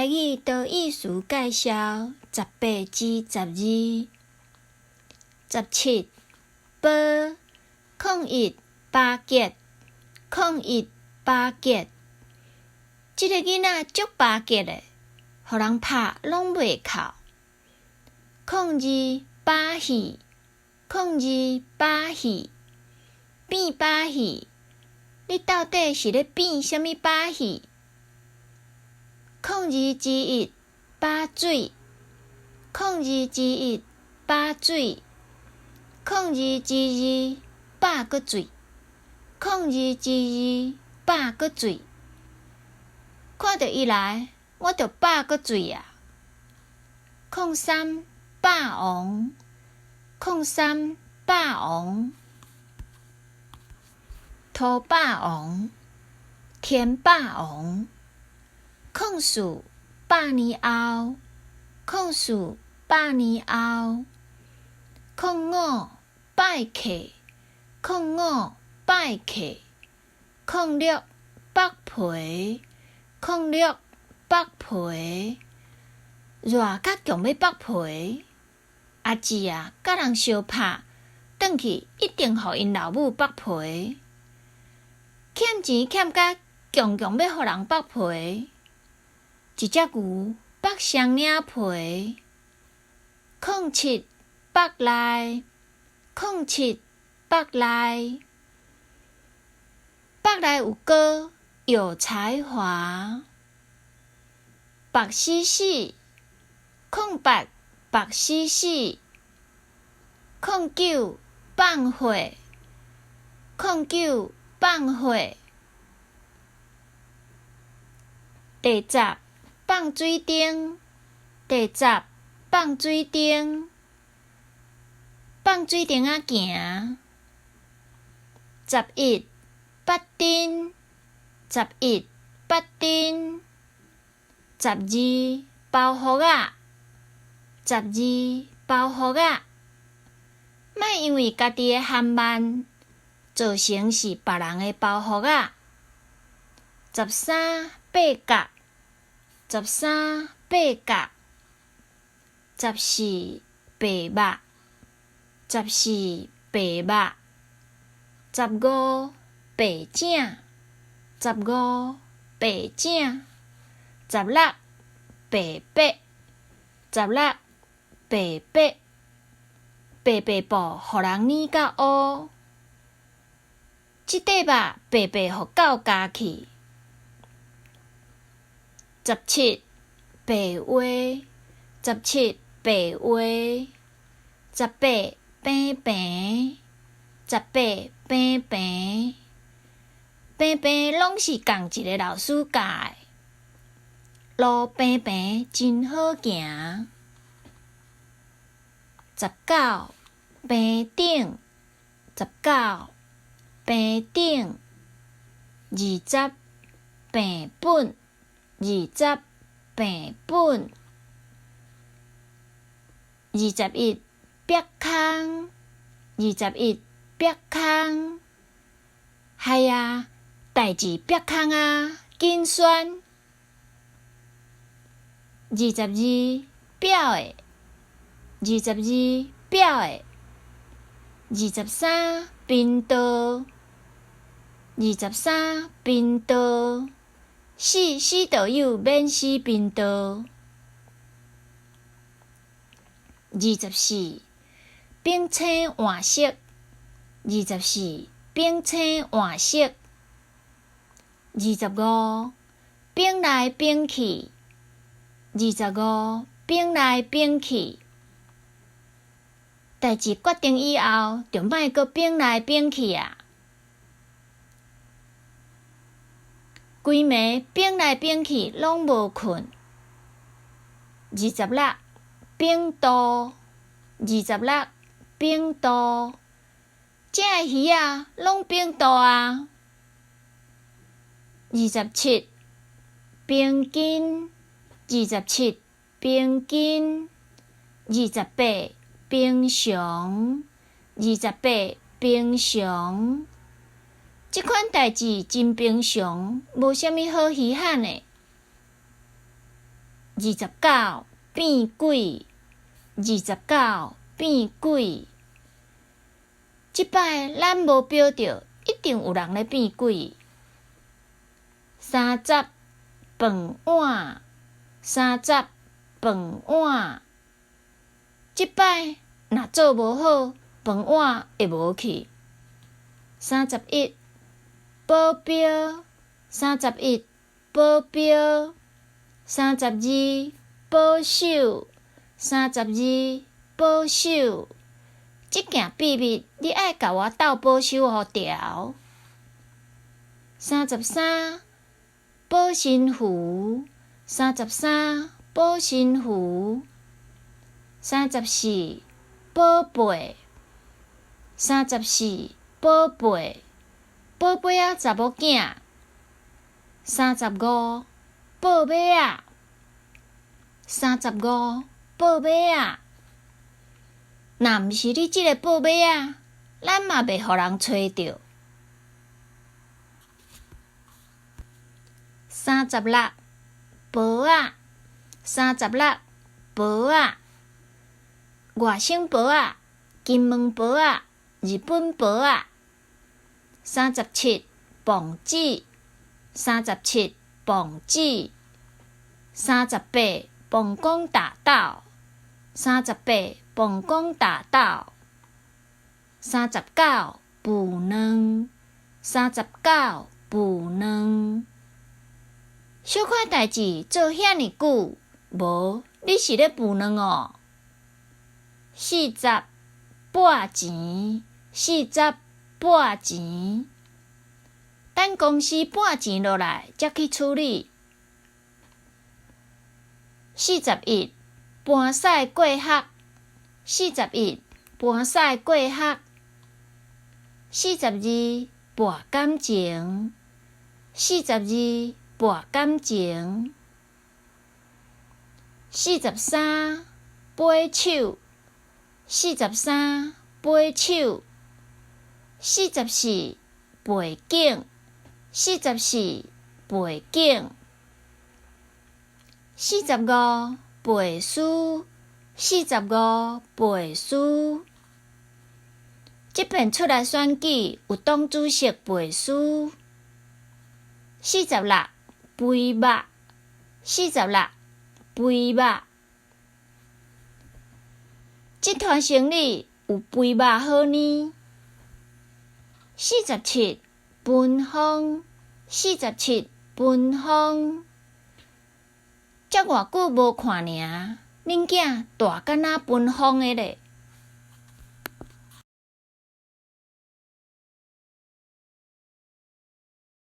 台语多意思介绍18至12。17报01巴结01巴结，即个囡仔足巴结的，互人拍拢袂哭。02把戏02把戏，变把戏，你到底是咧变啥物把戏？02之1把水02之1把水02之2把个水02之2把个水，看到伊来，我着把个水啊。03霸王03霸王，土霸王田霸王，04百年后04百年后，05拜客05拜客06剥皮06剥皮，热甲强要剥皮，阿姊啊，甲人相拍，转去一定互因老母剥皮，欠钱欠甲强要互人剥皮，一只牛剥双领皮，07剥内07剥内，剥内有哥有才华，白死死08白死死09放火09放火，第10放水灯第10放水灯，放水灯仔行。11拔灯11拔灯12包袱仔12包袱仔，莫因为家己的含慢，造成是别人的包袱仔。13八角13八角14白目14白目15白井15白井16白白16白白白白布，互人捏甲乌。即块肉白白互狗加去。17白话17白话18平平18平平平平，拢是共一个老师教的。路平平真好行。19平顶19平顶20平本20平本21壁空21壁空，嗨啊，代志壁空啊，紧选。22表的22表的23频道23频道，死都有免死频道。24冰清换色24冰清换色25冰来冰去25冰来冰去，代志决定以后，就莫阁冰来冰去啊！规暝冰来冰去，拢无困。26冰度26冰度，这个鱼啊，拢冰度啊。27冰筋27冰筋28平常28平常，即款代志真平常，无啥物好稀罕的。29变鬼，29变鬼。即摆咱无标着，一定有人咧变鬼。30饭碗，30饭碗。即摆若做无好，饭碗会无去。31保镖，31保镖。32保守，32保守。即件秘密，你爱甲我斗保守互条。33保身符，33保身符。34宝贝，34宝贝，宝贝仔查某囝。35宝马仔，35宝马仔。若毋是你即个宝马仔，咱嘛袂互人找着。36帽仔，36帽仔。外省帽仔、金门帽仔、日本帽仔。37磅子，37磅子。38磅公大道，38磅公大道。39妇卵，39妇卵。小可代志做遐尼久，无你是咧妇卵哦。40拨钱，40拨钱。等公司拨钱落来，才去处理。41搬屎过河，41搬屎过河。42博感情，42博感情。43买手，43买手。44背景，44背景。45背书，45背书。即遍出来选举，有党主席背书。46肥肉，46肥肉。即团生理有肥肉好呢。47分封，47分封。才偌久无看尔，恁囝大敢若分封的咧。